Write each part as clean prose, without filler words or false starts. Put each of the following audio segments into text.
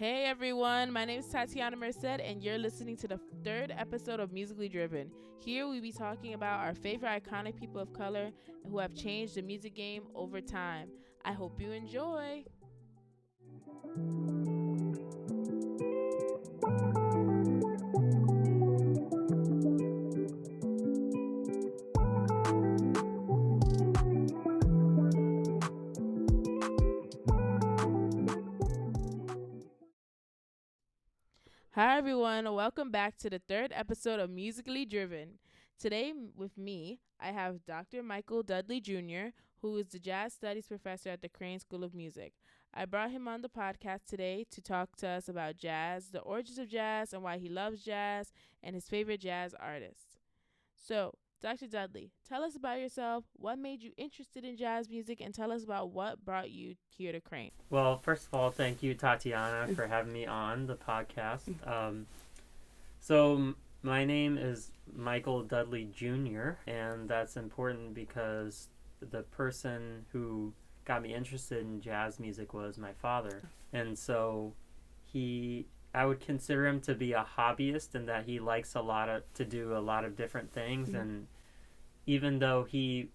Hey everyone, my name is Tatiana Merced and you're listening to the third episode of Musically Driven. Here we be talking about our favorite iconic people of color who have changed the music game over time. I hope you enjoy. Hi everyone, welcome back to the third episode of Musically Driven. Today with me, I have Dr. Micheal Dudley Jr., who is the jazz studies professor at the Crane School of Music. I brought him on the podcast today to talk to us about jazz, the origins of jazz, and why he loves jazz, and his favorite jazz artists. So, Dr. Dudley, tell us about yourself, what made you interested in jazz music, and tell us about what brought you here to Crane. Well, first of all, thank you, Tatiana, for having me on the podcast. So my name is Micheal Dudley Jr., and that's important because the person who got me interested in jazz music was my father. And so I would consider him to be a hobbyist in that he likes to do a lot of different things. Mm-hmm. And even though he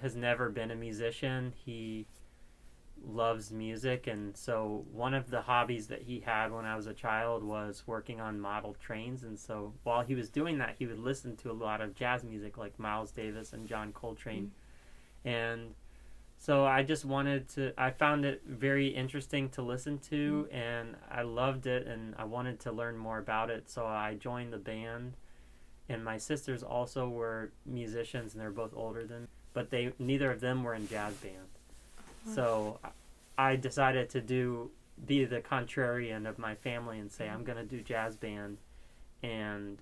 has never been a musician, he loves music. And so one of the hobbies that he had when I was a child was working on model trains. And so while he was doing that, he would listen to a lot of jazz music like Miles Davis and John Coltrane. Mm-hmm. And so I found it very interesting to listen to, mm-hmm. and I loved it, and I wanted to learn more about it. So I joined the band, and my sisters also were musicians, and they're both older than me, but neither of them were in jazz band. So I decided to be the contrarian of my family and say, I'm going to do jazz band, and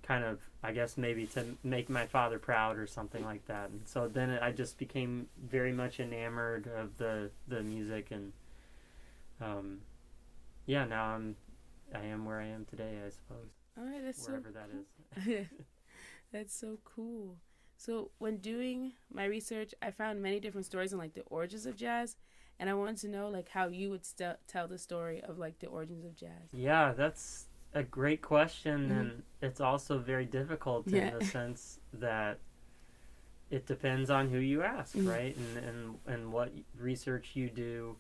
kind of, I guess, maybe to make my father proud or something like that. And so then I just became very much enamored of the music, and now I am where I am today, I suppose. All right, that's wherever so that is. That's so cool. So when doing my research, I found many different stories on like the origins of jazz, and I wanted to know like how you would tell the story of like the origins of jazz. Yeah, that's a great question, mm-hmm. and it's also very difficult in the sense that it depends on who you ask, mm-hmm. right? And what research you do.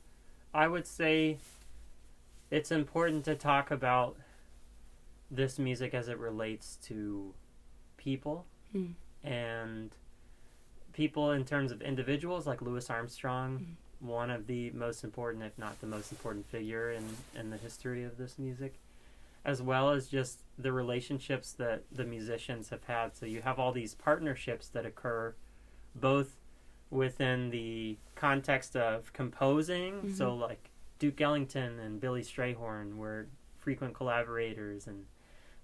I would say it's important to talk about this music as it relates to people, mm-hmm. and people in terms of individuals like Louis Armstrong, mm-hmm. one of the most important, if not the most important figure in the history of this music, as well as just the relationships that the musicians have had. So you have all these partnerships that occur both within the context of composing, mm-hmm. so like Duke Ellington and Billy Strayhorn were frequent collaborators, and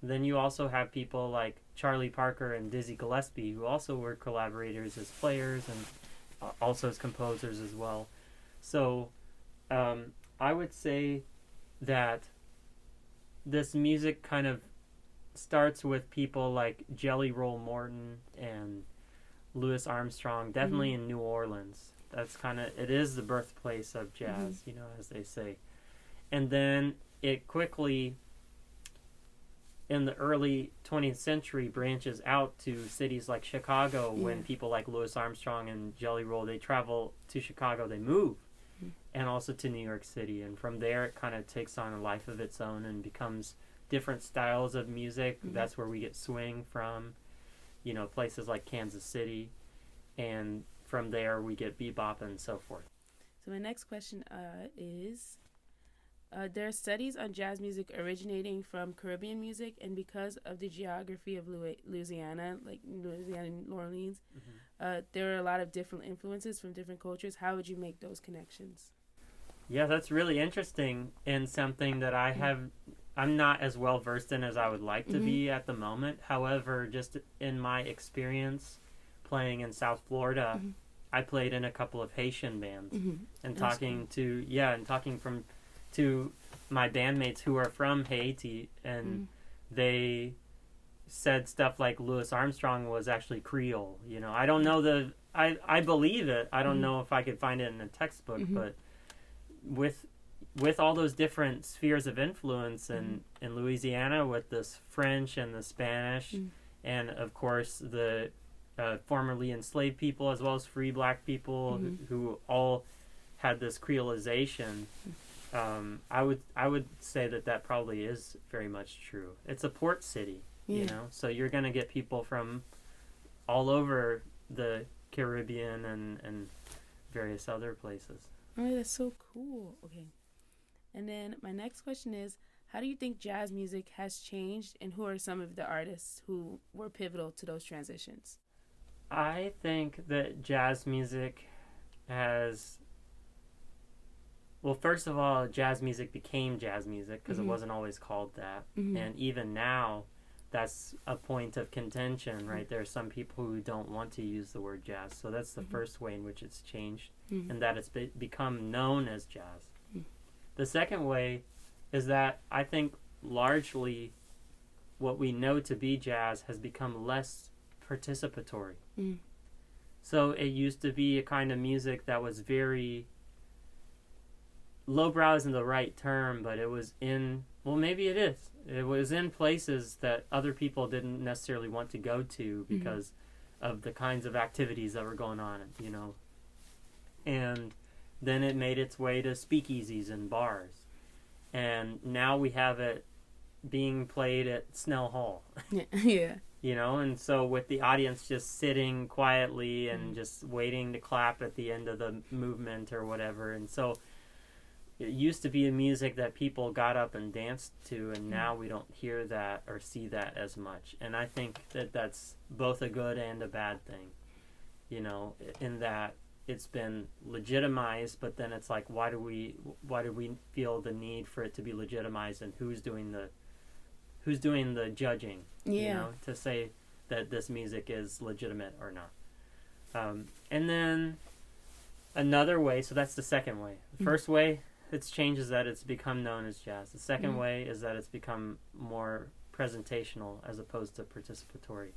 then you also have people like Charlie Parker and Dizzy Gillespie, who also were collaborators as players and also as composers as well. So I would say that this music kind of starts with people like Jelly Roll Morton and Louis Armstrong, definitely mm-hmm. in New Orleans. It is the birthplace of jazz, mm-hmm. As they say. And then it quickly, in the early 20th century, branches out to cities like Chicago, yeah. when people like Louis Armstrong and Jelly Roll, they travel to Chicago, they move. And also to New York City, and from there it kind of takes on a life of its own and becomes different styles of music. Mm-hmm. That's where we get swing from, places like Kansas City, and from there we get bebop and so forth. So my next question is, there are studies on jazz music originating from Caribbean music, and because of the geography of Louisiana, like Louisiana and New Orleans, mm-hmm. There are a lot of different influences from different cultures. How would you make those connections? Yeah, that's really interesting, and something that I'm not as well versed in as I would like to mm-hmm. be at the moment. However, just in my experience playing in South Florida, mm-hmm. I played in a couple of Haitian bands, mm-hmm. and talking to my bandmates who are from Haiti, and mm-hmm. they said stuff like Louis Armstrong was actually Creole. I don't know I believe it. I don't mm-hmm. know if I could find it in a textbook, mm-hmm. but with with all those different spheres of influence in Louisiana with this French and the Spanish, and of course the formerly enslaved people as well as free black people who all had this creolization, I would say that probably is very much true. It's a port city, you know, so you're going to get people from all over the Caribbean and various other places. Oh, that's so cool. Okay. And then my next question is, how do you think jazz music has changed, and who are some of the artists who were pivotal to those transitions? I think that jazz music has... Well, first of all, jazz music became jazz music because it wasn't always called that. And even now, that's a point of contention, right? There are some people who don't want to use the word jazz. So that's the first way in which it's changed, and that it's become known as jazz. The second way is that I think largely what we know to be jazz has become less participatory. So it used to be a kind of music that was very... lowbrow isn't the right term, but it was in... Well, maybe it is. It was in places that other people didn't necessarily want to go to because of the kinds of activities that were going on, you know. And then it made its way to speakeasies and bars. And now we have it being played at Snell Hall. Yeah. You know, and so with the audience just sitting quietly and just waiting to clap at the end of the movement or whatever. And so it used to be a music that people got up and danced to, and now we don't hear that or see that as much. And I think that that's both a good and a bad thing, you know, in that it's been legitimized, but then it's like, why do we feel the need for it to be legitimized, and who's doing the judging, you know, to say that this music is legitimate or not. And then another way, so that's the second way. The first way it's changed is that it's become known as jazz. The second way is that it's become more presentational as opposed to participatory.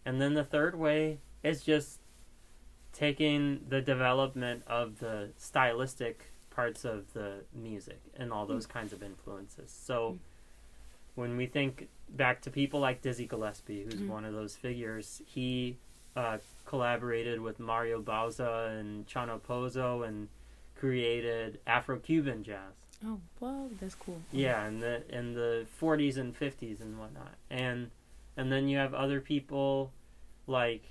And then the third way is just taking the development of the stylistic parts of the music and all those kinds of influences. So when we think back to people like Dizzy Gillespie, who's one of those figures, he collaborated with Mario Bauza and Chano Pozo and created Afro-Cuban jazz. Oh, wow, that's cool. Yeah, in the 40s and 50s and whatnot. And then you have other people like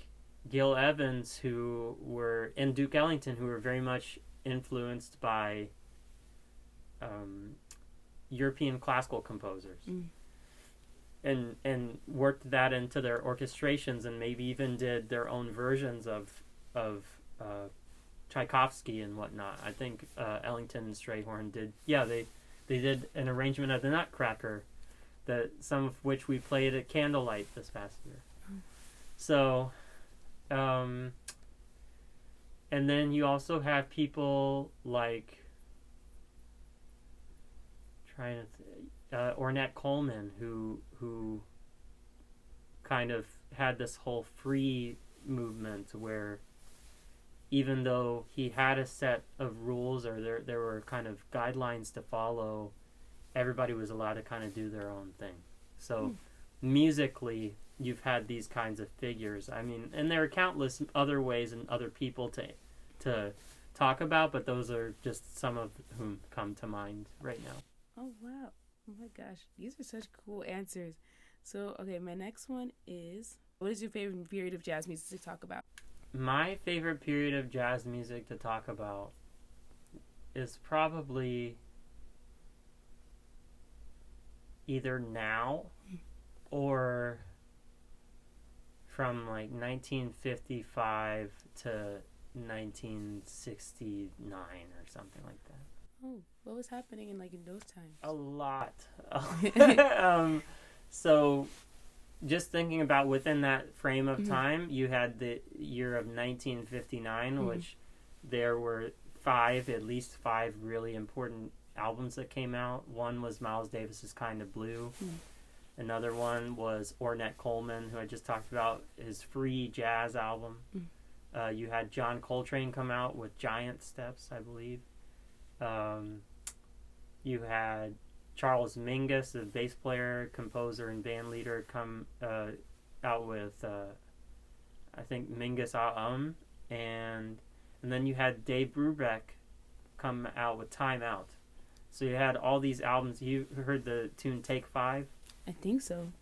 Gil Evans and Duke Ellington, who were very much influenced by European classical composers. And worked that into their orchestrations, and maybe even did their own versions of Tchaikovsky and whatnot. I think Ellington and Strayhorn did. Yeah, they did an arrangement of the Nutcracker, that some of which we played at Candlelight this past year. So, and then you also have people like Ornette Coleman, who kind of had this whole free movement where even though he had a set of rules, or there were kind of guidelines to follow, everybody was allowed to kind of do their own thing. So musically, you've had these kinds of figures. I mean, and there are countless other ways and other people to talk about, but those are just some of whom come to mind right now. Oh, wow. Oh, my gosh. These are such cool answers. So, okay, my next one is, what is your favorite period of jazz music to talk about? My favorite period of jazz music to talk about is probably either now or from like 1955 to 1969 or something like that. Oh, what was happening in those times? A lot. So just thinking about within that frame of time, you had the year of 1959, which there were at least five really important albums that came out. One was Miles Davis's Kind of Blue. Another one was Ornette Coleman, who I just talked about, his free jazz album. You had John Coltrane come out with Giant Steps, I believe. You had Charles Mingus, the bass player, composer, and band leader, come out with I think Mingus and then you had Dave Brubeck come out with Time Out. So you had all these albums. You heard the tune Take 5? I think so.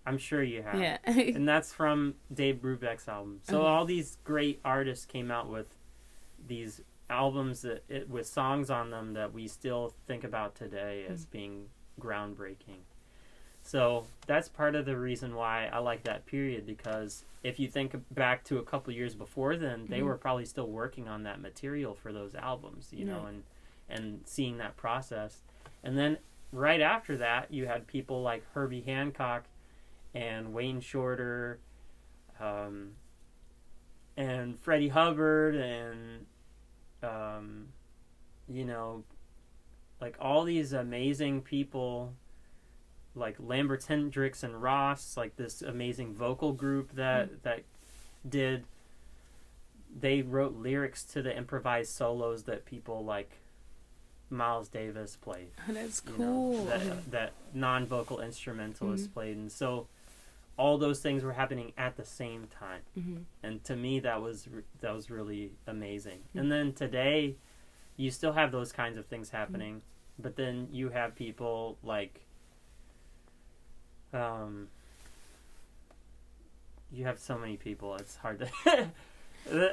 I'm sure you have. Yeah. And that's from Dave Brubeck's album. So all these great artists came out with these albums with songs on them that we still think about today as being groundbreaking. So that's part of the reason why I like that period, because if you think back to a couple years before then, they were probably still working on that material for those albums, you know, and seeing that process. And then right after that, you had people like Herbie Hancock and Wayne Shorter, and Freddie Hubbard, and you know, like all these amazing people, like Lambert Hendricks and Ross, like this amazing vocal group that they wrote lyrics to the improvised solos that people like Miles Davis played. Oh, that's cool. That non-vocal instrumentalists played. And so all those things were happening at the same time. And to me, that was really amazing. And then today, you still have those kinds of things happening, but then you have people like, you have so many people, it's hard to...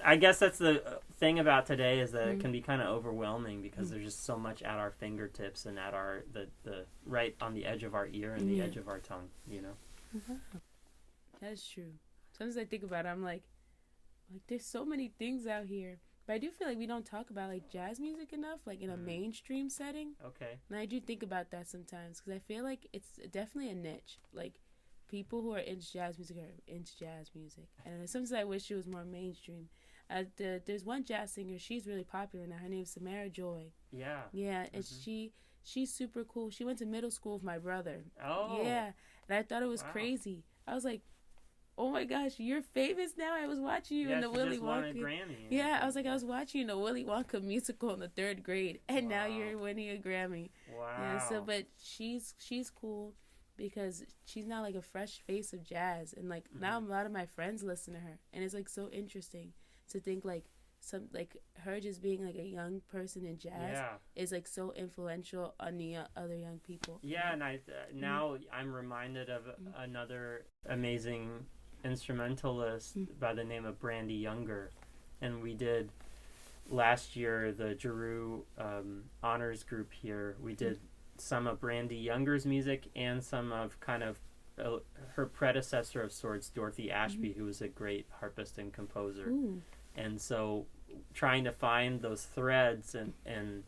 I guess that's the thing about today, is that it can be kind of overwhelming, because there's just so much at our fingertips and at our the right on the edge of our ear and the edge of our tongue, you know. That's true. Sometimes I think about it, I'm like there's so many things out here, but I do feel like we don't talk about like jazz music enough, like in a mainstream setting. Okay. And I do think about that sometimes, because I feel like it's definitely a niche. Like, people who are into jazz music are into jazz music, and sometimes I wish it was more mainstream. There's one jazz singer, she's really popular now. Her name's Samara Joy. Yeah. Yeah, and she's super cool. She went to middle school with my brother. Oh. Yeah, and I thought it was crazy. I was like, oh my gosh, you're famous now. I was watching you in the Willy Wonka. Won a Grammy. Yeah, I was watching you in the Willy Wonka musical in the 3rd grade, and now you're winning a Grammy. Wow. Yeah, so but she's cool, because she's now like a fresh face of jazz, and like now a lot of my friends listen to her, and it's like so interesting to think like her just being like a young person in jazz is like so influential on the other young people. Yeah, and now I'm reminded of another amazing instrumentalist by the name of Brandy Younger, and we did last year the Giroux honors group here. We did some of Brandy Younger's music and some of kind of her predecessor of sorts, Dorothy Ashby, who was a great harpist and composer. And so trying to find those threads and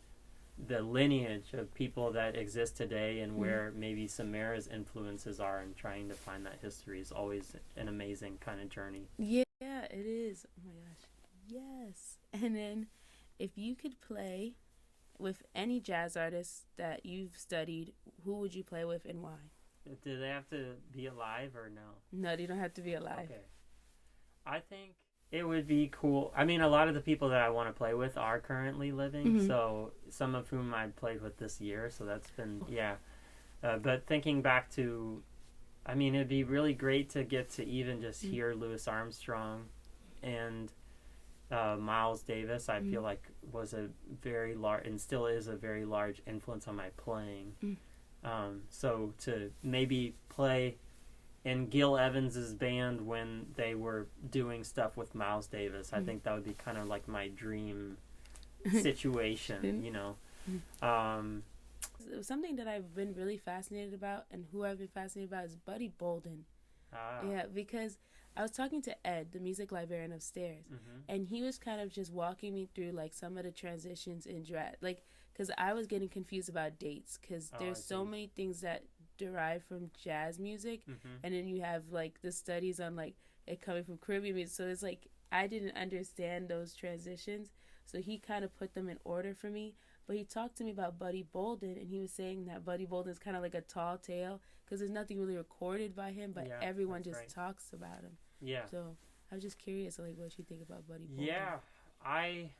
the lineage of people that exist today, and where maybe Samara's influences are, and trying to find that history is always an amazing kind of journey. Yeah, it is. Oh my gosh. Yes. And then if you could play with any jazz artist that you've studied, who would you play with and why? Do they have to be alive or no? No, they don't have to be alive. Okay. I think it would be cool. I mean, a lot of the people that I want to play with are currently living, so some of whom I played with this year, so that's been, but thinking back to, I mean, it'd be really great to get to even just hear Louis Armstrong and Miles Davis. I feel like was a very large, and still is a very large influence on my playing. So to maybe play in Gil Evans's band when they were doing stuff with Miles Davis, I think that would be kind of like my dream situation, you know. Something that I've been really fascinated about, and who I've been fascinated about, is Buddy Bolden. Yeah, because I was talking to Ed, the music librarian upstairs, and he was kind of just walking me through like some of the transitions in jazz, like, because I was getting confused about dates, because there's so many things that derive from jazz music, and then you have like the studies on like it coming from Caribbean music, so it's like I didn't understand those transitions, so he kind of put them in order for me. But he talked to me about Buddy Bolden, and he was saying that Buddy Bolden is kind of like a tall tale, because there's nothing really recorded by him, but everyone just talks about him. Yeah. So I was just curious, like, what you think about Buddy Bolden. Yeah, I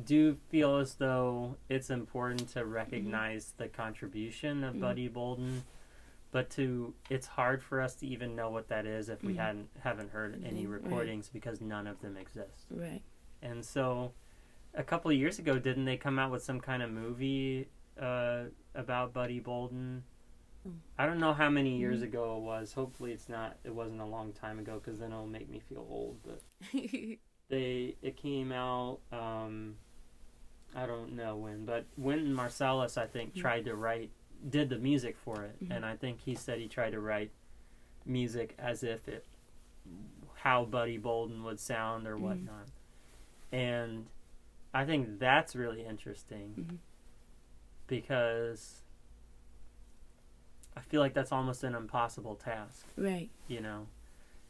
do feel as though it's important to recognize the contribution of Buddy Bolden, but it's hard for us to even know what that is if we haven't heard any recordings, because none of them exist. Right. And so a couple of years ago, didn't they come out with some kind of movie about Buddy Bolden? I don't know how many years ago it was. Hopefully it wasn't a long time ago, because then it'll make me feel old. But it came out, I don't know when, but Wynton Marsalis, I think, did the music for it. And I think he said he tried to write music as if how Buddy Bolden would sound or whatnot. And I think that's really interesting, because I feel like that's almost an impossible task. Right. You know?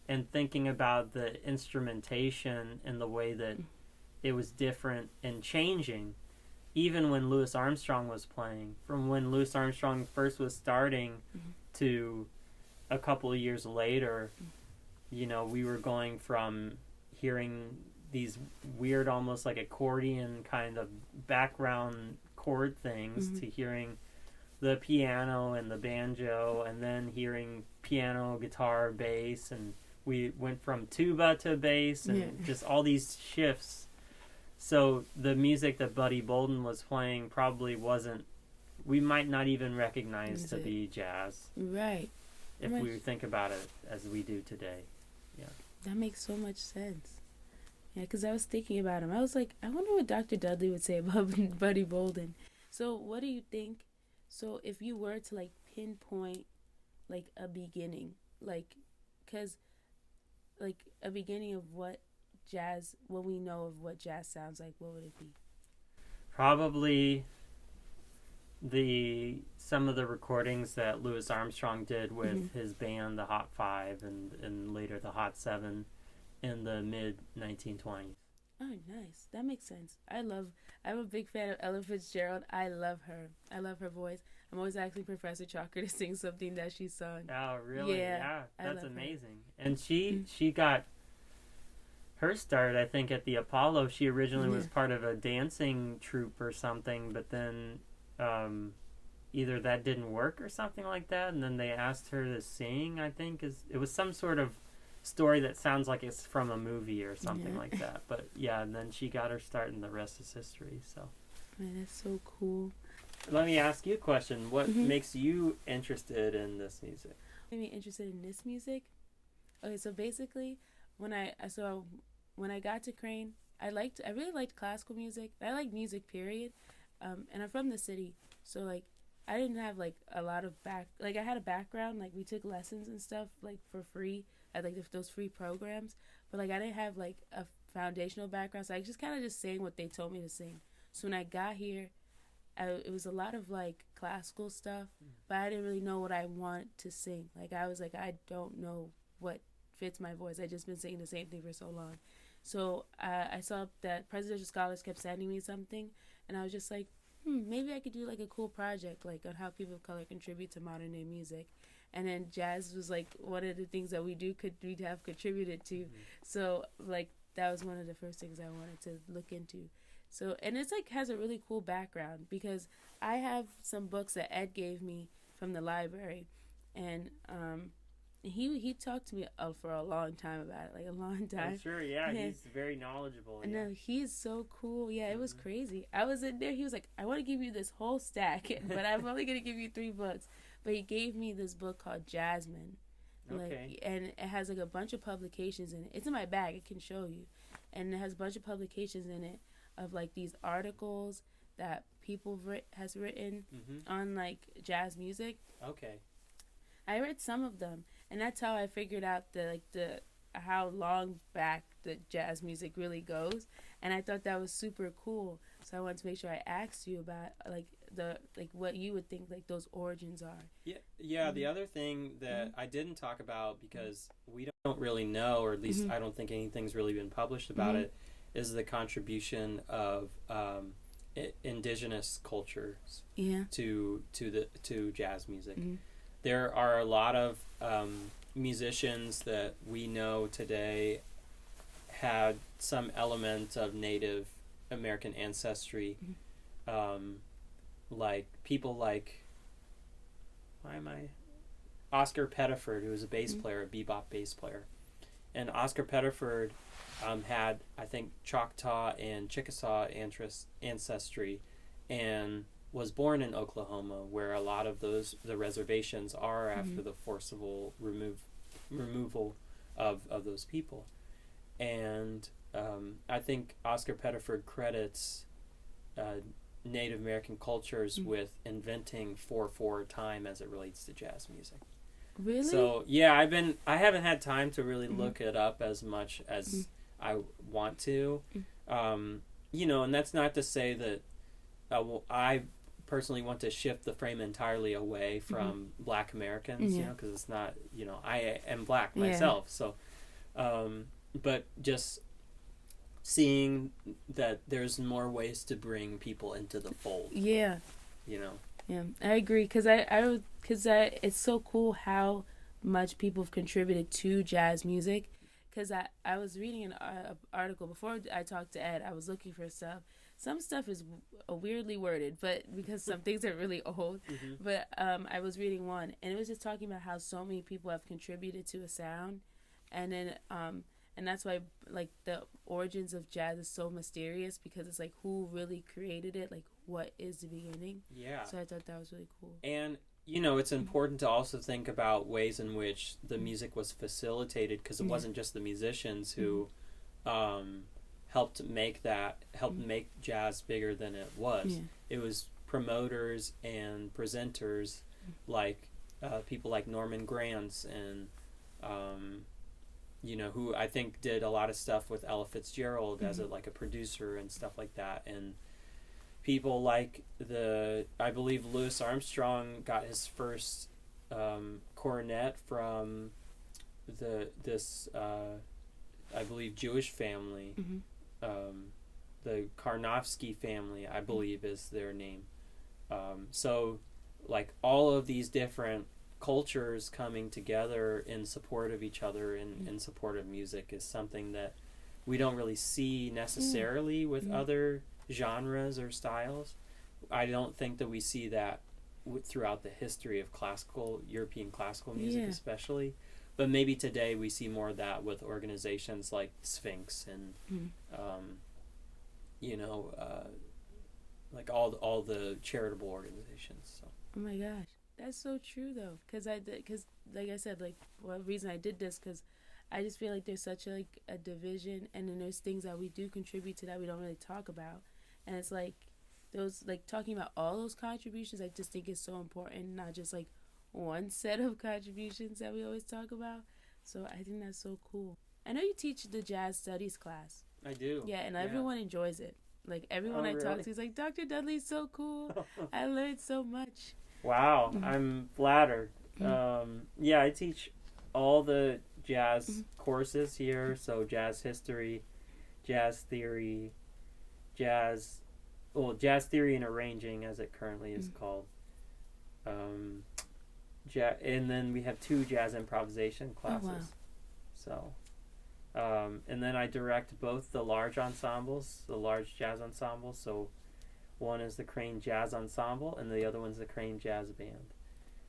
And thinking about the instrumentation and the way that it was different and changing, even when Louis Armstrong was playing, from when Louis Armstrong first was starting to a couple of years later, you know, we were going from hearing these weird, almost like accordion kind of background chord things to hearing the piano and the banjo, and then hearing piano, guitar, bass, and we went from tuba to bass, and just all these shifts. So the music that Buddy Bolden was playing probably we might not even recognize to be jazz. Right. If we think about it as we do today. Yeah. That makes so much sense. Yeah, because I was thinking about him. I was like, I wonder what Dr. Dudley would say about Buddy Bolden. So what do you think? So if you were to, like, pinpoint, like, a beginning, like, because, like, a beginning of what we know of what jazz sounds like, what would it be? Probably some of the recordings that Louis Armstrong did with his band, the Hot Five, and later the Hot Seven, in the mid 1920s. Oh, nice. That makes sense. I'm a big fan of Ella Fitzgerald. I love her. I love her voice. I'm always asking Professor Chalker to sing something that she sung. Oh, really? Yeah. That's amazing. Her. And she got her start, I think, at the Apollo. She originally was part of a dancing troupe or something, but then either that didn't work or something like that, and then they asked her to sing, I think. It was some sort of story that sounds like it's from a movie or something like that. But yeah, and then she got her start, and the rest is history. So, man, that's so cool. Let me ask you a question. What makes you interested in this music? Made me interested in this music? Okay, so basically, when I got to Crane, I really liked classical music. I like music, period. And I'm from the city, so like I didn't have like a lot of I had a background, like we took lessons and stuff like for free at like those free programs, but like I didn't have like a foundational background, so I just kind of just sang what they told me to sing. So when I got here, it was a lot of like classical stuff, but I didn't really know what I want to sing. Like I was like, I don't know what fits my voice. I just been singing the same thing for so long. So I saw that Presidential Scholars kept sending me something, and I was just like, maybe I could do like a cool project like on how people of color contribute to modern day music. And then jazz was like one of the things that we'd have contributed to. So like that was one of the first things I wanted to look into. So, and it's like has a really cool background, because I have some books that Ed gave me from the library, and he talked to me for a long time about it, like a long time. I'm sure, yeah. He's very knowledgeable. And no, he's so cool. Yeah, it was crazy. I was in there. He was like, I want to give you this whole stack, but I'm only going to give you 3 books. But he gave me this book called Jasmine. Okay. And it has like a bunch of publications in it. It's in my bag. I can show you. And it has a bunch of publications in it of like these articles that people has written on like jazz music. Okay. I read some of them, and that's how I figured out how long back the jazz music really goes, and I thought that was super cool. So I wanted to make sure I asked you about what you would think like those origins are. Yeah. The other thing that I didn't talk about, because we don't really know, or at least I don't think anything's really been published about it, is the contribution of indigenous cultures to jazz music. There are a lot of musicians that we know today had some element of native American ancestry, like people like Oscar Pettiford, who was a bass player, a bebop bass player, and Oscar Pettiford had, I think, Choctaw and Chickasaw ancestry, and was born in Oklahoma, where a lot of the reservations are after the forcible removal of those people. And I think Oscar Pettiford credits Native American cultures with inventing 4/4 time as it relates to jazz music. Really? So yeah, I haven't had time to really look it up as much as I want to. And that's not to say that I personally want to shift the frame entirely away from Black Americans, because it's not, I am Black myself, so but just seeing that there's more ways to bring people into the fold. Yeah, I agree, because it's so cool how much people have contributed to jazz music. Because I was reading an article before I talked to Ed. I was looking for stuff. Some stuff is weirdly worded, but because some things are really old. But I was reading one, and it was just talking about how so many people have contributed to a sound, and then and that's why like the origins of jazz is so mysterious, because it's like who really created it, like what is the beginning. Yeah. So I thought that was really cool. And it's important to also think about ways in which the music was facilitated, because it wasn't just the musicians who helped make jazz bigger than it was. It was promoters and presenters like people like Norman Granz and who I think did a lot of stuff with Ella Fitzgerald as a producer and stuff like that, and people like I believe Louis Armstrong got his first cornet from this I believe Jewish family, the Karnofsky family, I believe is their name. So like all of these different cultures coming together in support of each other and in support of music is something that we don't really see necessarily with other genres or styles. I don't think that we see that throughout the history of European classical music especially, but maybe today we see more of that with organizations like Sphinx and like all the charitable organizations. So. Oh my gosh, that's so true though, because like I said, like one reason I did this, because I just feel like there's such a division, and then there's things that we do contribute to that we don't really talk about, and it's like those, like talking about all those contributions, I just think is so important, not just like one set of contributions that we always talk about. So I think that's so cool. I know you teach the jazz studies class. I do. Yeah, and everyone enjoys it. Like everyone I talk to is like, Dr. Dudley's so cool. I learned so much. Wow, I'm flattered. I teach all the jazz courses here, so jazz history, jazz theory, jazz theory and arranging, as it currently is called. And then we have 2 jazz improvisation classes. Oh, wow. So, and then I direct both the large ensembles, the large jazz ensembles. So one is the Crane Jazz Ensemble, and the other one's the Crane Jazz Band.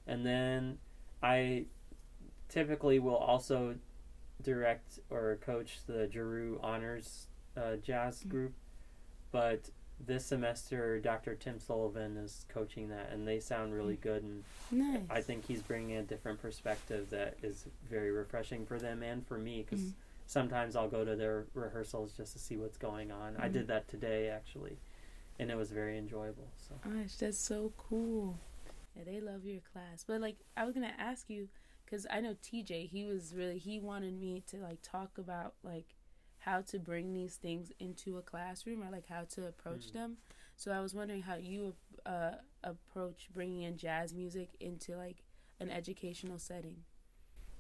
And then I typically will also direct or coach the Giroux Honors Jazz group, but this semester Dr. Tim Sullivan is coaching that, and they sound really good, and nice. I think he's bringing a different perspective that is very refreshing for them and for me, because sometimes I'll go to their rehearsals just to see what's going on. I did that today actually, and it was very enjoyable. So gosh, that's so cool. Yeah, they love your class. But like, I was gonna ask you, because I know TJ, he wanted me to like talk about like how to bring these things into a classroom, or like how to approach them. So I was wondering how you approach bringing in jazz music into like an educational setting.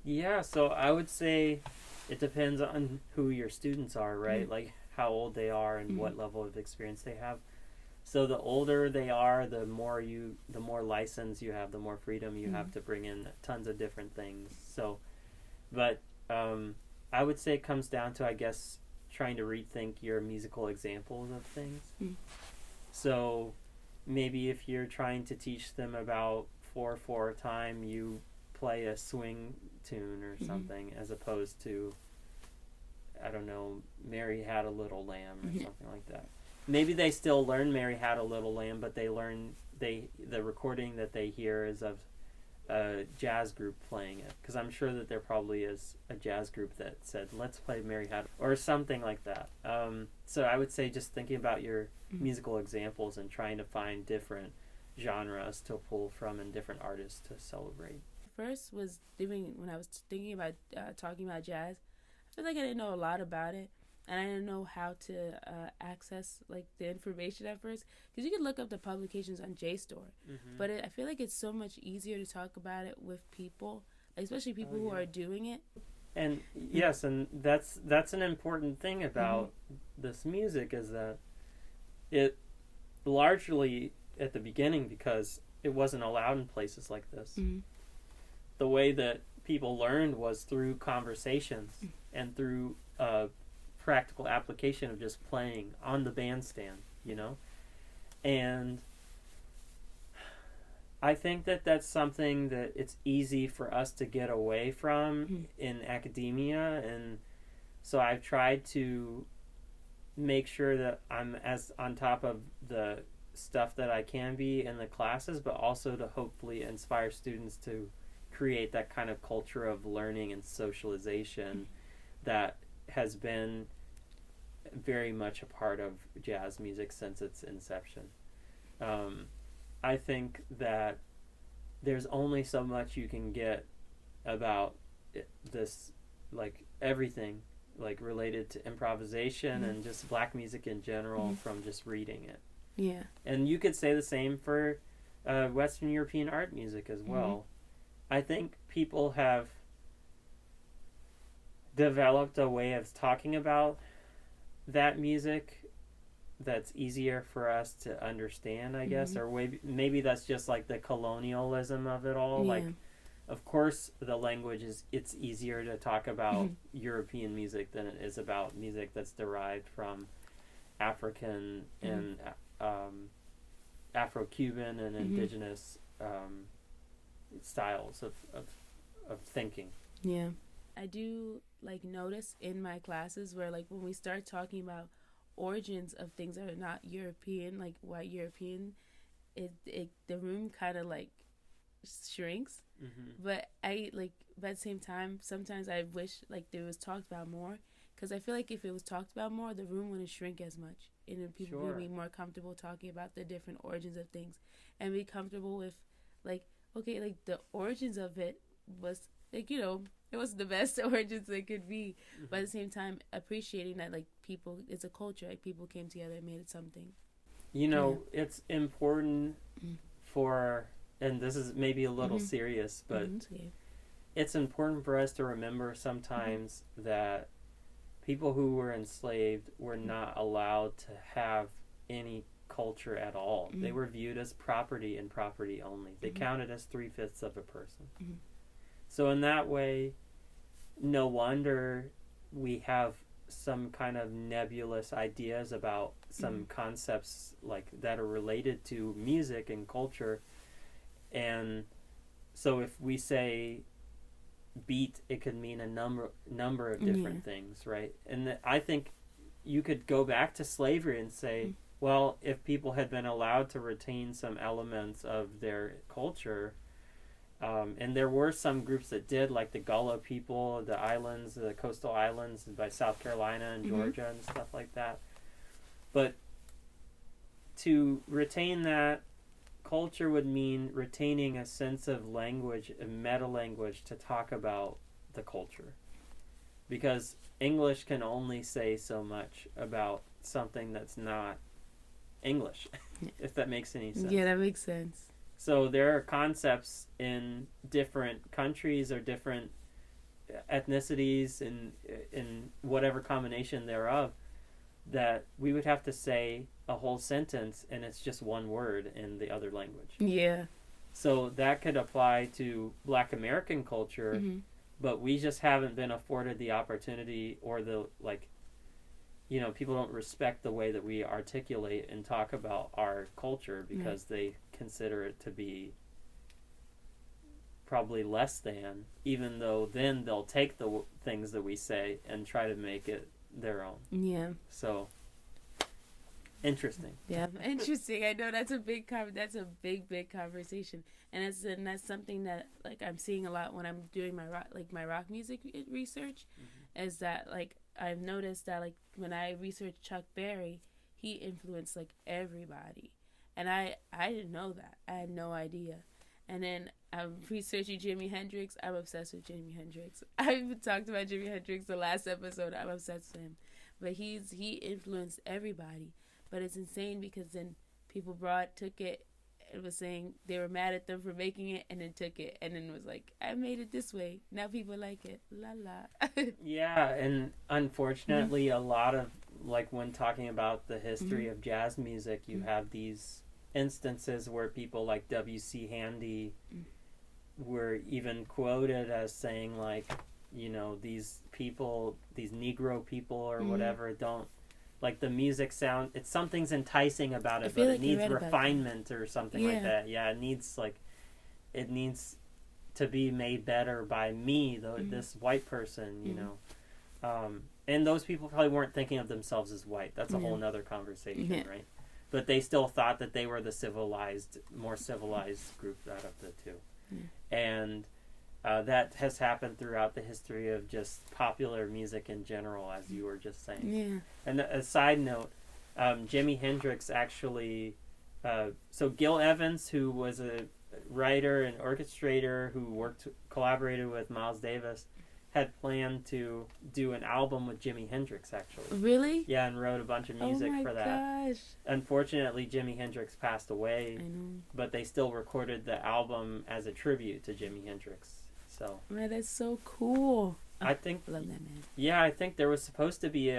Yeah, so I would say it depends on who your students are, right? Like how old they are and what level of experience they have. So the older they are, the more license you have, the more freedom you have to bring in tons of different things. So, but I would say it comes down to, I guess, trying to rethink your musical examples of things. Mm. So maybe if you're trying to teach them about 4/4 time, you play a swing tune or something, as opposed to, I don't know, Mary Had a Little Lamb or something like that. Maybe they still learn Mary Had a Little Lamb, but the recording that they hear is of a jazz group playing it, because I'm sure that there probably is a jazz group that said, let's play Mary Had, or something like that. So I would say just thinking about your musical examples and trying to find different genres to pull from and different artists to celebrate. First was when I was thinking about talking about jazz, I feel like I didn't know a lot about it, and I didn't know how to access like the information at first, because you could look up the publications on JSTOR, but I feel like it's so much easier to talk about it with people, especially people who are doing it. And yes, and that's an important thing about this music, is that it largely at the beginning, because it wasn't allowed in places like this, the way that people learned was through conversations and through practical application of just playing on the bandstand, you know? And I think that that's something that it's easy for us to get away from in academia, and so I've tried to make sure that I'm as on top of the stuff that I can be in the classes, but also to hopefully inspire students to create that kind of culture of learning and socialization that has been very much a part of jazz music since its inception. I think that there's only so much you can get about this, like everything, like related to improvisation and just black music in general from just reading it. Yeah. And you could say the same for Western European art music as well. I think people have developed a way of talking about that music that's easier for us to understand, I guess, or maybe that's just like the colonialism of it all. Like, of course, the language it's easier to talk about European music than it is about music that's derived from African and Afro-Cuban and indigenous styles of thinking. Yeah. I do like notice in my classes where like when we start talking about origins of things that are not European, like white European, the room kind of like shrinks. But at the same time, sometimes I wish like there was talked about more, because I feel like if it was talked about more, the room wouldn't shrink as much, and then people would be more comfortable talking about the different origins of things, and be comfortable with like, okay, like the origins of it was like, you know, it was the best origins it could be, but at the same time appreciating that like people, it's a culture, like people came together and made it something. You know, it's important for, and this is maybe a little serious, but it's important for us to remember sometimes that people who were enslaved were not allowed to have any culture at all. They were viewed as property and property only. They counted as 3/5 of a person. So in that way, no wonder we have some kind of nebulous ideas about some concepts like that are related to music and culture. And so if we say beat, it could mean a number of different things, right? And I think you could go back to slavery and say, well, if people had been allowed to retain some elements of their culture, and there were some groups that did, like the Gullah people, the islands, the coastal islands by South Carolina and Georgia and stuff like that. But to retain that culture would mean retaining a sense of language, a meta language to talk about the culture. Because English can only say so much about something that's not English, if that makes any sense. Yeah, that makes sense. So there are concepts in different countries or different ethnicities in whatever combination thereof that we would have to say a whole sentence and it's just one word in the other language. Yeah. So that could apply to Black American culture, but we just haven't been afforded the opportunity or the people don't respect the way that we articulate and talk about our culture because they consider it to be probably less than, even though then they'll take the things that we say and try to make it their own. Yeah. So interesting. Yeah, interesting. I know that's a big big conversation, and that's something that like I'm seeing a lot when I'm doing my rock music research, is that like I've noticed that like when I researched Chuck Berry, he influenced like everybody, and I didn't know that. I had no idea. And then I'm researching Jimi Hendrix. I'm obsessed with Jimi Hendrix. I even talked about Jimi Hendrix the last episode. I'm obsessed with him, but he influenced everybody. But it's insane because then people took it and was saying they were mad at them for making it, and then took it and then was like, I made it this way. Now people like it. La la. Yeah, and unfortunately, a lot of, like, when talking about the history of jazz music, you have these instances where people like W.C. Handy were even quoted as saying, like, these people, these Negro people or whatever, don't, like, the music sound, something's enticing about it, but it needs refinement or something like that. Yeah, it needs to be made better by me, this white person, you know. And those people probably weren't thinking of themselves as white. That's a whole nother conversation, right? But they still thought that they were the more civilized group out of the two. And that has happened throughout the history of just popular music in general, as you were just saying. Yeah. And a side note, Jimi Hendrix actually, so Gil Evans, who was a writer and orchestrator who collaborated with Miles Davis, had planned to do an album with Jimi Hendrix, actually. Really? Yeah, and wrote a bunch of music for that. Oh my gosh. Unfortunately, Jimi Hendrix passed away, I know. but they still recorded the album as a tribute to Jimi Hendrix. So, man, that's so cool. I think, love that man. Yeah, I think there was supposed to be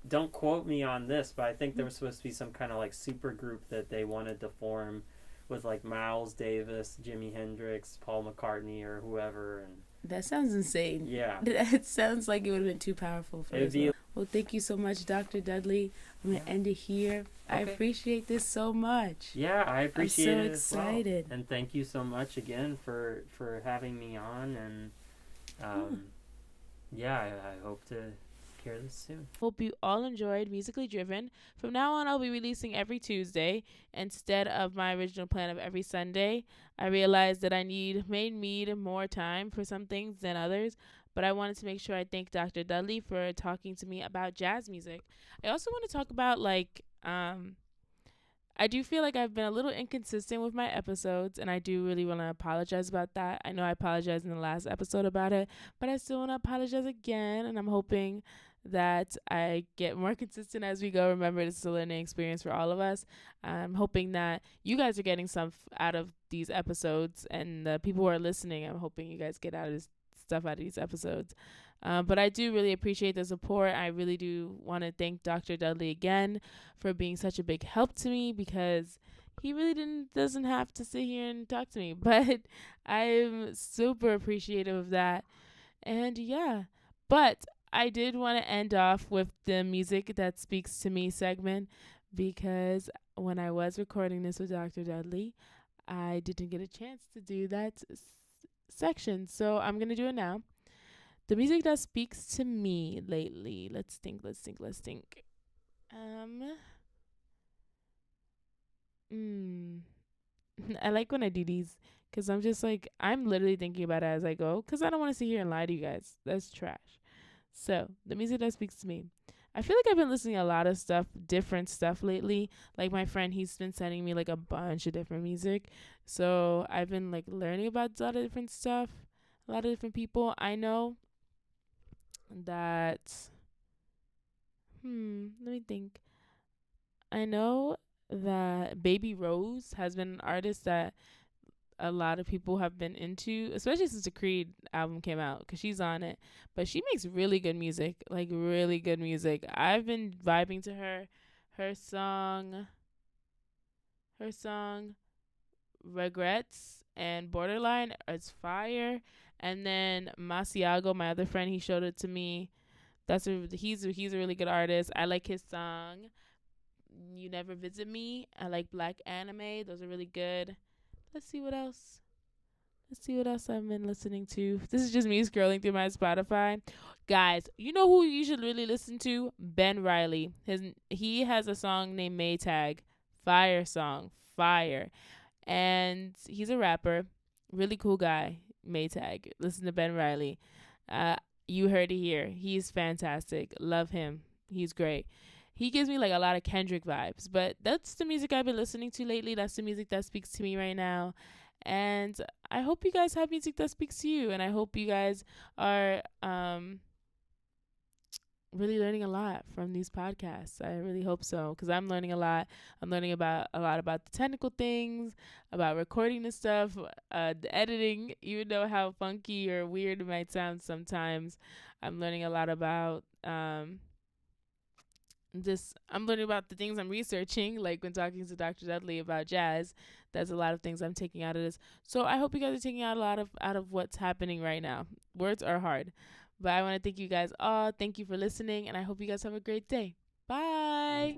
don't quote me on this, but I think there was supposed to be some kind of like super group that they wanted to form with like Miles Davis, Jimi Hendrix, Paul McCartney, or whoever. And that sounds insane. Yeah. It sounds like it would have been too powerful for us. Well, thank you so much, Dr. Dudley. I'm going to end it here. Okay. I appreciate this so much. Yeah, I appreciate it as well. I'm so excited. And thank you so much again for having me on. And I hope to hear this soon. Hope you all enjoyed Musically Driven. From now on, I'll be releasing every Tuesday instead of my original plan of every Sunday. I realized that I may need more time for some things than others, but I wanted to make sure I thank Dr. Dudley for talking to me about jazz music. I also want to talk about, I do feel like I've been a little inconsistent with my episodes, and I do really want to apologize about that. I know I apologized in the last episode about it, but I still want to apologize again, and I'm hoping that I get more consistent as we go. Remember, this is a learning experience for all of us. I'm hoping that you guys are getting some out of these episodes, and the people who are listening, I'm hoping you guys get stuff out of these episodes. But I do really appreciate the support. I really do want to thank Dr. Dudley again for being such a big help to me, because he really doesn't have to sit here and talk to me, but I'm super appreciative of that. And yeah, but I did want to end off with the Music That Speaks to Me segment, because when I was recording this with Dr. Dudley, I didn't get a chance to do that section. So I'm going to do it now. The music that speaks to me lately. Let's think. I like when I do these, because I'm just like, I'm literally thinking about it as I go, because I don't want to sit here and lie to you guys. That's trash. So, the music that speaks to me. I feel like I've been listening to a lot of different stuff lately. Like my friend, he's been sending me like a bunch of different music. So, I've been like learning about a lot of different stuff, a lot of different people. I know that, let me think. I know that Baby Rose has been an artist that a lot of people have been into, especially since the Creed album came out, because she's on it. But she makes really good music, like really good music. I've been vibing to her song Regrets and Borderline is fire. And then Masiago, my other friend, he showed it to me He's a really good artist. I like his song You Never Visit Me. I like Black Anime. Those are really good. Let's see what else. I've been listening to. This is just me scrolling through my Spotify. Guys, you know who you should really listen to? Ben Riley. He has a song named Maytag. Fire song. Fire. And he's a rapper. Really cool guy. Maytag. Listen to Ben Riley. You heard it here. He's fantastic. Love him. He's great. He gives me like a lot of Kendrick vibes, but that's the music I've been listening to lately. That's the music that speaks to me right now. And I hope you guys have music that speaks to you, and I hope you guys are really learning a lot from these podcasts. I really hope so, because I'm learning a lot. I'm learning about a lot about the technical things, about recording the stuff, the editing, even though how funky or weird it might sound sometimes. I'm learning a lot about I'm learning about the things I'm researching, like when talking to Dr. Dudley about jazz. There's a lot of things I'm taking out of this. So I hope you guys are taking out a lot out of what's happening right now. Words are hard. But I want to thank you guys all. Thank you for listening, and I hope you guys have a great day. Bye.